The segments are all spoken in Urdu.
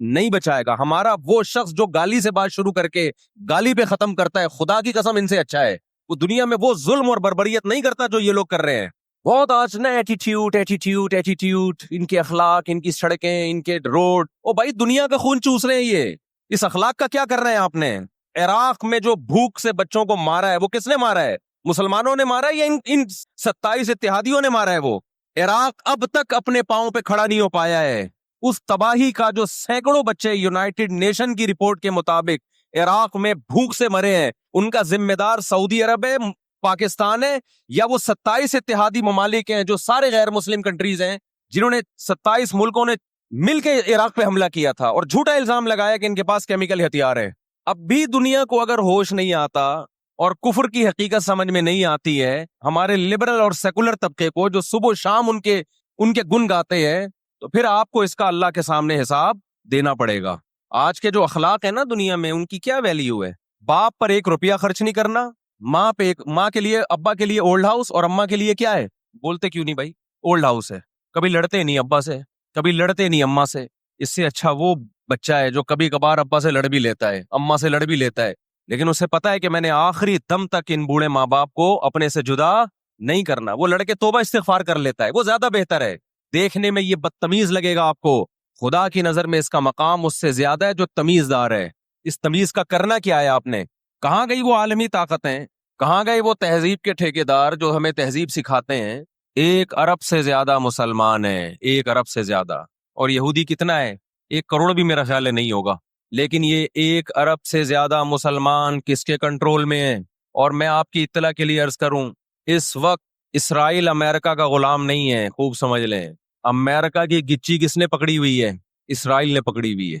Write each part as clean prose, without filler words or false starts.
نہیں بچائے گا. ہمارا وہ شخص جو گالی سے بات شروع کر کے گالی پہ ختم کرتا ہے, خدا کی قسم ان سے اچھا ہے. وہ دنیا میں وہ ظلم اور بربریت نہیں کرتا جو یہ لوگ کر رہے ہیں. بہت آج نا ایٹیٹیوڈ, ان کے اخلاق, ان کی سڑکیں, ان کے روڈ. او بھائی دنیا کا خون چوس رہے ہیں یہ. اس اخلاق کا کیا کر رہے ہیں آپ نے؟ عراق میں جو بھوک سے بچوں کو مارا ہے وہ کس نے مارا ہے؟ مسلمانوں نے مارا ہے یا ان 27 اتحادیوں نے مارا ہے؟ وہ عراق اب تک اپنے پاؤں پہ کھڑا نہیں ہو پایا ہے. اس تباہی کا جو سینکڑوں بچے یونائٹڈ نیشن کی رپورٹ کے مطابق عراق میں بھوک سے مرے ہیں, ان کا ذمہ دار سعودی عرب ہے, پاکستان ہے, یا وہ 27 اتحادی ممالک ہیں جو سارے غیر مسلم کنٹریز ہیں جنہوں نے 27 ملکوں نے مل کے عراق پہ حملہ کیا تھا اور جھوٹا الزام لگایا کہ ان کے پاس کیمیکل ہتھیار ہے. اب بھی دنیا کو اگر ہوش نہیں آتا اور کفر کی حقیقت سمجھ میں نہیں آتی ہے, ہمارے لبرل اور سیکولر طبقے کو جو صبح و شام ان کے گن گاتے ہیں, تو پھر آپ کو اس کا اللہ کے سامنے حساب دینا پڑے گا. آج کے جو اخلاق ہیں نا دنیا میں, ان کی کیا ویلیو ہے؟ باپ پر 1 روپیہ خرچ نہیں کرنا, ماں کے لیے, ابا کے لیے اولڈ ہاؤس, اور اماں کے لیے کیا ہے؟ بولتے کیوں نہیں بھائی اولڈ ہاؤس ہے. کبھی لڑتے نہیں ابا سے, کبھی لڑتے نہیں اماں سے. اس سے اچھا وہ بچہ ہے جو کبھی کبھار ابا سے لڑ بھی لیتا ہے, اماں سے لڑ بھی لیتا ہے, لیکن اسے پتا ہے کہ میں نے آخری دم تک ان بوڑھے ماں باپ کو اپنے سے جدا نہیں کرنا. وہ لڑکے توبہ استغفار کر لیتا ہے, وہ زیادہ بہتر ہے. دیکھنے میں یہ بدتمیز لگے گا آپ کو, خدا کی نظر میں اس کا مقام اس سے زیادہ ہے جو تمیز دار ہے. اس تمیز کا کرنا کیا ہے آپ نے؟ کہاں گئی وہ عالمی طاقتیں؟ کہاں گئے وہ تہذیب کے ٹھیکیدار جو ہمیں تہذیب سکھاتے ہیں؟ 1 ارب سے زیادہ مسلمان ہیں, 1 ارب سے زیادہ. اور یہودی کتنا ہے؟ 1 کروڑ بھی میرا خیال ہے نہیں ہوگا. لیکن یہ 1 ارب سے زیادہ مسلمان کس کے کنٹرول میں ہیں؟ اور میں آپ کی اطلاع کے لیے عرض کروں, اس وقت اسرائیل امریکہ کا غلام نہیں ہے. خوب سمجھ لیں, امریکہ کی گچی کس نے پکڑی ہوئی ہے؟ اسرائیل نے پکڑی ہوئی ہے.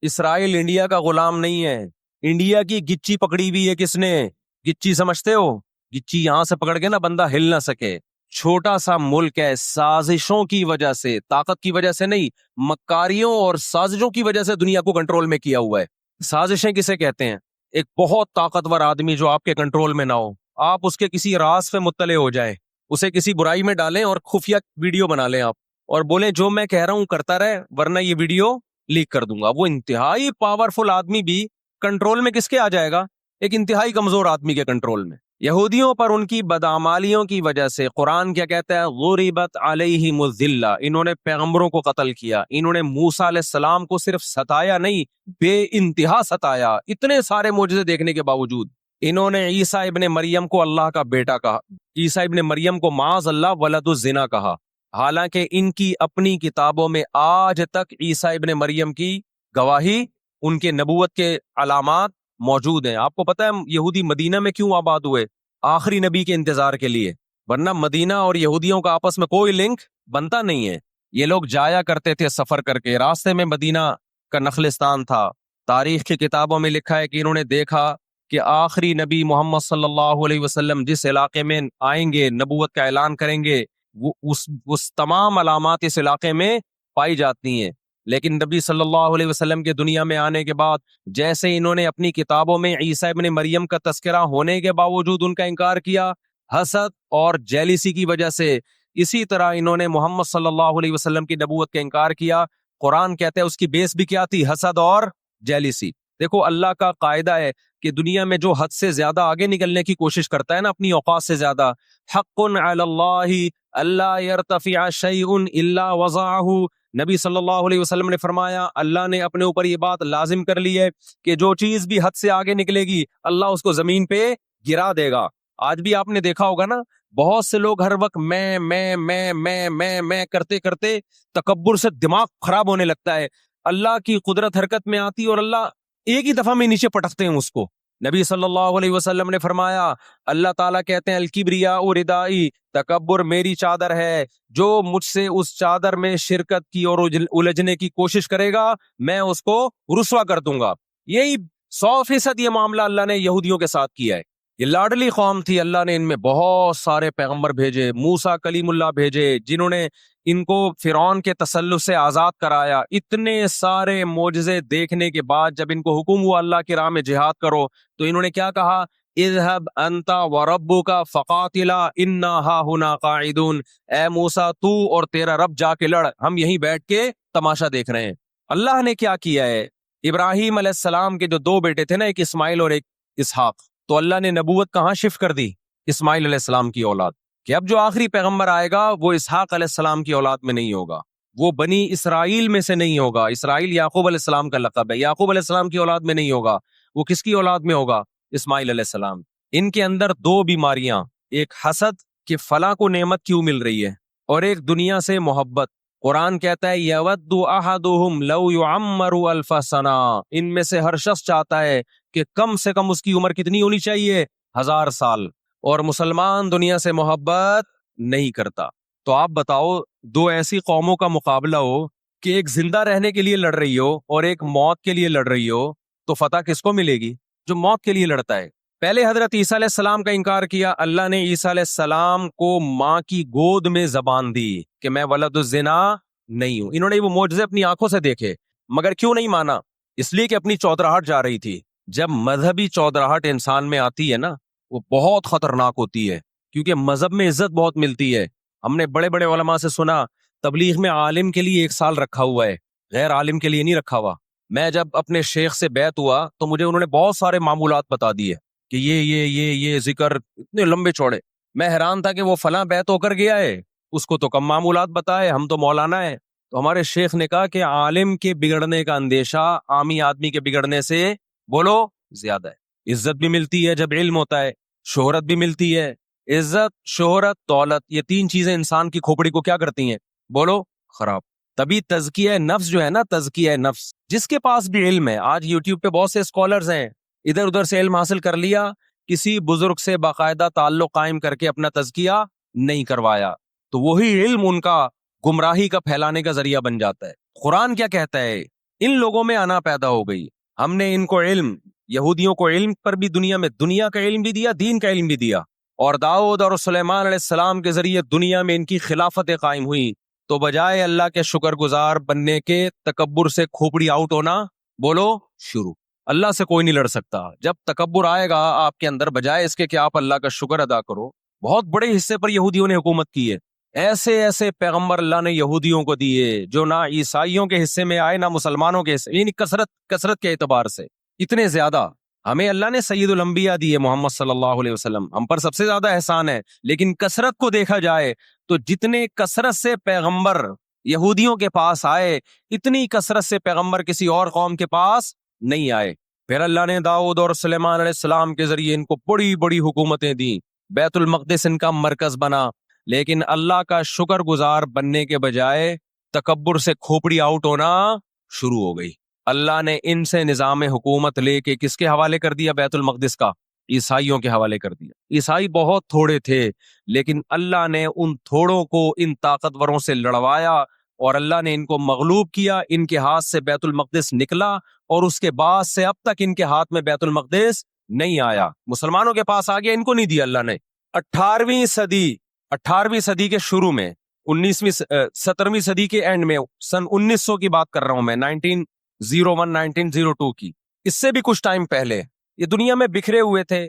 اسرائیل انڈیا کا غلام نہیں ہے. انڈیا کی گچی پکڑی ہوئی ہے کس نے؟ گچی سمجھتے ہو؟ گچی یہاں سے پکڑ کے نا بندہ ہل نہ سکے. چھوٹا سا ملک ہے, سازشوں کی وجہ سے, طاقت کی وجہ سے نہیں, مکاریوں اور سازشوں کی وجہ سے دنیا کو کنٹرول میں کیا ہوا ہے. سازشیں کسے کہتے ہیں؟ ایک بہت طاقتور آدمی جو آپ کے کنٹرول میں نہ ہو, آپ اس کے کسی راز پہ مطلع ہو جائیں, اسے کسی برائی میں ڈالیں اور خفیہ ویڈیو بنا لیں آپ, اور بولیں جو میں کہہ رہا ہوں کرتا رہے ورنہ یہ ویڈیو لیک کر دوں گا. وہ انتہائی پاورفل آدمی بھی کنٹرول میں کس کے آ جائے گا؟ ایک انتہائی کمزور آدمی کے کنٹرول میں. یہودیوں پر ان کی بدعمالیوں کی وجہ سے قرآن کیا کہتا ہے؟ غربت علیہم الذلہ, انہوں نے پیغمبروں کو قتل کیا, انہوں نے موسیٰ علیہ السلام کو صرف ستایا نہیں, بے انتہا ستایا. اتنے سارے معجزے دیکھنے کے باوجود انہوں نے عیسیٰ ابن مریم کو اللہ کا بیٹا کہا, عیسیٰ ابن مریم کو معاذ اللہ ولد الزنا کہا, حالانکہ ان کی اپنی کتابوں میں آج تک عیسیٰ ابن مریم کی گواہی, ان کے نبوت کے علامات موجود ہیں. آپ کو پتہ ہے یہودی مدینہ میں کیوں آباد ہوئے؟ آخری نبی کے انتظار کے لیے, ورنہ مدینہ اور یہودیوں کا آپس میں کوئی لنک بنتا نہیں ہے. یہ لوگ جایا کرتے تھے سفر کر کے, راستے میں مدینہ کا نخلستان تھا. تاریخ کی کتابوں میں لکھا ہے کہ انہوں نے دیکھا کہ آخری نبی محمد صلی اللہ علیہ وسلم جس علاقے میں آئیں گے, نبوت کا اعلان کریں گے, وہ اس تمام علامات اس علاقے میں پائی جاتی ہیں. لیکن نبی صلی اللہ علیہ وسلم کے دنیا میں آنے کے بعد جیسے انہوں نے اپنی کتابوں میں عیسیٰ ابن مریم کا تذکرہ ہونے کے باوجود ان کا انکار کیا حسد اور جیلیسی کی وجہ سے, اسی طرح انہوں نے محمد صلی اللہ علیہ وسلم کی نبوت کا انکار کیا. قرآن کہتا ہے اس کی بیس بھی کیا تھی؟ حسد اور جیلیسی. دیکھو اللہ کا قاعدہ ہے کہ دنیا میں جو حد سے زیادہ آگے نکلنے کی کوشش کرتا ہے نا اپنی اوقات سے زیادہ, حق علی اللہ اللہ یرتفع شیء الا وضعہ. نبی صلی اللہ علیہ وسلم نے فرمایا اللہ نے اپنے اوپر یہ بات لازم کر لی ہے کہ جو چیز بھی حد سے آگے نکلے گی اللہ اس کو زمین پہ گرا دے گا. آج بھی آپ نے دیکھا ہوگا نا, بہت سے لوگ ہر وقت میں کرتے کرتے تکبر سے دماغ خراب ہونے لگتا ہے. اللہ کی قدرت حرکت میں آتی اور اللہ ایک ہی دفعہ میں نیچے پٹکتے ہیں اس کو. نبی صلی اللہ علیہ وسلم نے فرمایا اللہ تعالیٰ کہتے ہیں الکبریاء ردائی, تکبر میری چادر ہے, جو مجھ سے اس چادر میں شرکت کی اور الجھنے کی کوشش کرے گا میں اس کو رسوا کر دوں گا. یہی 100% یہ معاملہ اللہ نے یہودیوں کے ساتھ کیا ہے. یہ لاڈلی قوم تھی, اللہ نے ان میں بہت سارے پیغمبر بھیجے, موسیٰ کلیم اللہ بھیجے جنہوں نے ان کو فرعون کے تسلط سے آزاد کرایا. اتنے سارے معجزے دیکھنے کے بعد جب ان کو حکم ہوا اللہ کی راہ میں جہاد کرو تو انہوں نے کیا کہا؟ اذهب انت وربك فقاتلا انا هاهنا قاعدون. اے موسیٰ تو اور تیرا رب جا کے لڑ, ہم یہیں بیٹھ کے تماشا دیکھ رہے ہیں. اللہ نے کیا کیا ہے؟ ابراہیم علیہ السلام کے جو دو بیٹے تھے نا، ایک اسماعیل اور ایک اسحاق، تو اللہ نے نبوت کہاں شفٹ کر دی؟ اسماعیل علیہ السلام کی اولاد، کہ اب جو آخری پیغمبر آئے گا وہ اسحاق علیہ السلام کی اولاد میں نہیں ہوگا، وہ بنی اسرائیل میں سے نہیں ہوگا۔ اسرائیل یعقوب علیہ السلام کا لقب ہے، یعقوب علیہ السلام کی اولاد میں نہیں ہوگا، وہ کس کی اولاد میں ہوگا؟ اسماعیل علیہ السلام۔ ان کے اندر دو بیماریاں، ایک حسد کہ فلاں کو نعمت کیوں مل رہی ہے، اور ایک دنیا سے محبت۔ قرآن کہتا ہے یود احدہم لو یعمر الف سنہ، ان میں سے ہر شخص چاہتا ہے کہ کم سے کم اس کی عمر کتنی ہونی چاہیے؟ 1000 سال۔ اور مسلمان دنیا سے محبت نہیں کرتا۔ تو آپ بتاؤ، دو ایسی قوموں کا مقابلہ ہو کہ ایک زندہ رہنے کے لیے لڑ رہی ہو اور ایک موت کے لیے لڑ رہی ہو، تو فتح کس کو ملے گی؟ جو موت کے لیے لڑتا ہے۔ پہلے حضرت عیسیٰ علیہ السلام کا انکار کیا، اللہ نے عیسیٰ علیہ السلام کو ماں کی گود میں زبان دی کہ میں ولد الزنا نہیں ہوں۔ انہوں نے وہ معجزے اپنی آنکھوں سے دیکھے، مگر کیوں نہیں مانا؟ اس لیے کہ اپنی چودراہٹ جا رہی تھی۔ جب مذہبی چودراہٹ انسان میں آتی ہے نا، وہ بہت خطرناک ہوتی ہے، کیونکہ مذہب میں عزت بہت ملتی ہے۔ ہم نے بڑے بڑے علماء سے سنا تبلیغ میں عالم کے لیے 1 سال رکھا ہوا ہے، غیر عالم کے لیے نہیں رکھا ہوا۔ میں جب اپنے شیخ سے بیعت ہوا تو مجھے انہوں نے بہت سارے معمولات بتا دیے کہ یہ ذکر اتنے لمبے چوڑے۔ میں حیران تھا کہ وہ فلاں بیعت ہو کر گیا ہے، اس کو تو کم معمولات بتائے، ہم تو مولانا ہے۔ تو ہمارے شیخ نے کہا کہ عالم کے بگڑنے کا اندیشہ عامی آدمی کے بگڑنے سے بولو زیادہ ہے۔ عزت بھی ملتی ہے جب علم ہوتا ہے، شہرت بھی ملتی ہے۔ عزت، شہرت، دولت، یہ 3 چیزیں انسان کی کھوپڑی کو کیا کرتی ہیں؟ بولو خراب۔ تبھی تزکیہ نفس جو ہے نا، تزکیہ نفس، جس کے پاس بھی علم ہے، آج یوٹیوب پہ بہت سے اسکالرز ہیں، ادھر ادھر سے علم حاصل کر لیا، کسی بزرگ سے باقاعدہ تعلق قائم کر کے اپنا تزکیہ نہیں کروایا، تو وہی علم ان کا گمراہی کا پھیلانے کا ذریعہ بن جاتا ہے۔ قرآن کیا کہتا ہے؟ ان لوگوں میں انا پیدا ہو گئی، ہم نے ان کو علم، یہودیوں کو علم پر بھی دنیا کا علم بھی دیا، دین کا علم بھی دیا، اور داؤد اور سلیمان علیہ السلام کے ذریعے دنیا میں ان کی خلافتیں قائم ہوئی۔ تو بجائے اللہ کے شکر گزار بننے کے، تکبر سے کھوپڑی آؤٹ ہونا بولو شروع۔ اللہ سے کوئی نہیں لڑ سکتا۔ جب تکبر آئے گا آپ کے اندر، بجائے اس کے کہ آپ اللہ کا شکر ادا کرو، بہت بڑے حصے پر یہودیوں نے حکومت کی ہے۔ ایسے ایسے پیغمبر اللہ نے یہودیوں کو دیے جو نہ عیسائیوں کے حصے میں آئے نہ مسلمانوں کے حصے، یعنی کثرت کے اعتبار سے اتنے زیادہ۔ ہمیں اللہ نے سید الانبیاء دیے محمد صلی اللہ علیہ وسلم، ہم پر سب سے زیادہ احسان ہے، لیکن کثرت کو دیکھا جائے تو جتنے کثرت سے پیغمبر یہودیوں کے پاس آئے، اتنی کثرت سے پیغمبر کسی اور قوم کے پاس نہیں آئے۔ پھر اللہ نے داؤد اور سلیمان علیہ السلام کے ذریعے ان کو بڑی بڑی حکومتیں دیں، بیت المقدس ان کا مرکز بنا، لیکن اللہ کا شکر گزار بننے کے بجائے تکبر سے کھوپڑی آؤٹ ہونا شروع ہو گئی۔ اللہ نے ان سے نظام حکومت لے کے کس کے حوالے کر دیا؟ بیت المقدس کا عیسائیوں کے حوالے کر دیا۔ عیسائی بہت تھوڑے تھے، لیکن اللہ نے ان تھوڑوں کو ان طاقتوروں سے لڑوایا، اور اللہ نے ان کو مغلوب کیا۔ ان کے ہاتھ سے بیت المقدس نکلا، اور اس کے بعد سے اب تک ان کے ہاتھ میں بیت المقدس نہیں آیا۔ مسلمانوں کے پاس آ گیا، ان کو نہیں دیا اللہ نے۔ 18ویں صدی کے شروع میں، 17ویں صدی کے اینڈ میں، سن 1900 کی بات کر رہا ہوں میں، 1901 1902 کی، اس سے بھی کچھ ٹائم پہلے، یہ دنیا میں بکھرے ہوئے تھے،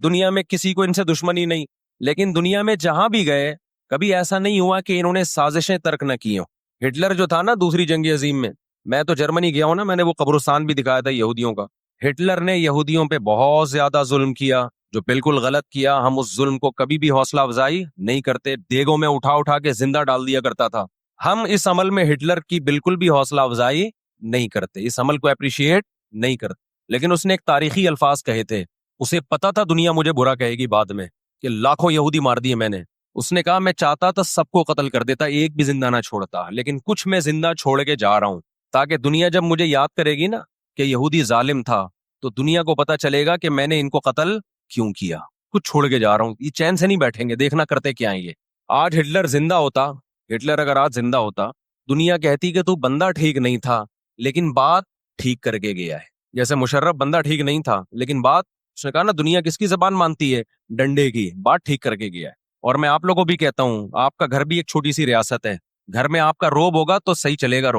دنیا میں کسی کو ان سے دشمنی نہیں، لیکن دنیا میں جہاں بھی گئے کبھی ایسا نہیں ہوا کہ انہوں نے سازشیں ترک نہ کی ہوں۔ ہٹلر جو تھا نا دوسری جنگ عظیم میں تو جرمنی گیا ہوں نا، میں نے وہ قبرستان بھی دکھایا تھا یہودیوں کا۔ ہٹلر نے یہودیوں پہ بہت زیادہ ظلم کیا، جو بالکل غلط کیا۔ ہم اس ظلم کو کبھی بھی حوصلہ افزائی نہیں کرتے، دیگوں میں اٹھا کے زندہ ڈال دیا کرتا تھا۔ ہم اس عمل میں ہٹلر کی بالکل بھی حوصلہ افزائی نہیں کرتے، اس عمل کو اپریشیٹ نہیں کرتے، لیکن اس نے ایک تاریخی الفاظ کہے تھے، اسے پتا تھا دنیا مجھے برا کہے گی بعد میں، کہ لاکھوں یہودی مار دیے میں نے۔ اس نے کہا میں چاہتا تھا سب کو قتل کر دیتا، ایک بھی زندہ نہ چھوڑتا، لیکن کچھ میں زندہ چھوڑ کے جا رہا ہوں، تاکہ دنیا جب مجھے یاد کرے گی نا کہ یہودی ظالم تھا، تو دنیا کو پتا چلے گا کہ میں نے ان کو قتل کیوں کیا۔ کچھ چھوڑ کے جا رہا ہوں، یہ چین سے نہیں بیٹھیں گے، دیکھنا کرتے کیا ہیں یہ۔ آج ہٹلر زندہ ہوتا، ہٹلر اگر آج زندہ ہوتا، دنیا کہتی کہ تو بندہ ٹھیک نہیں تھا لیکن بات ٹھیک کر کے گیا ہے۔ جیسے مشرف بندہ ٹھیک نہیں تھا لیکن بات، اس نے کہا نا دنیا کس کی زبان مانتی ہے؟ ڈنڈے کی، بات ٹھیک کر کے گیا ہے۔ اور میں آپ لوگوں کو بھی کہتا ہوں، آپ کا گھر بھی ایک چھوٹی سی ریاست ہے، گھر میں آپ کا روب ہوگا تو صحیح چلے گا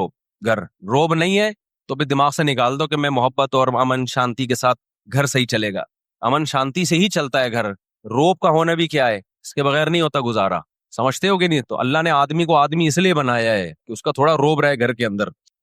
گھر روب نہیں ہے تو بھی دماغ سے نکال دو کہ میں محبت اور امن شانتی کے ساتھ گھر صحیح چلے گا۔ امن شانتی سے ہی چلتا ہے گھر، روب کا ہونا بھی کیا ہے، اس کے بغیر نہیں ہوتا گزارا، سمجھتے ہو کہ نہیں؟ تو اللہ نے آدمی کو آدمی اس لیے بنایا ہے کہ اس کا تھوڑا روب رہے گھر کے اندر۔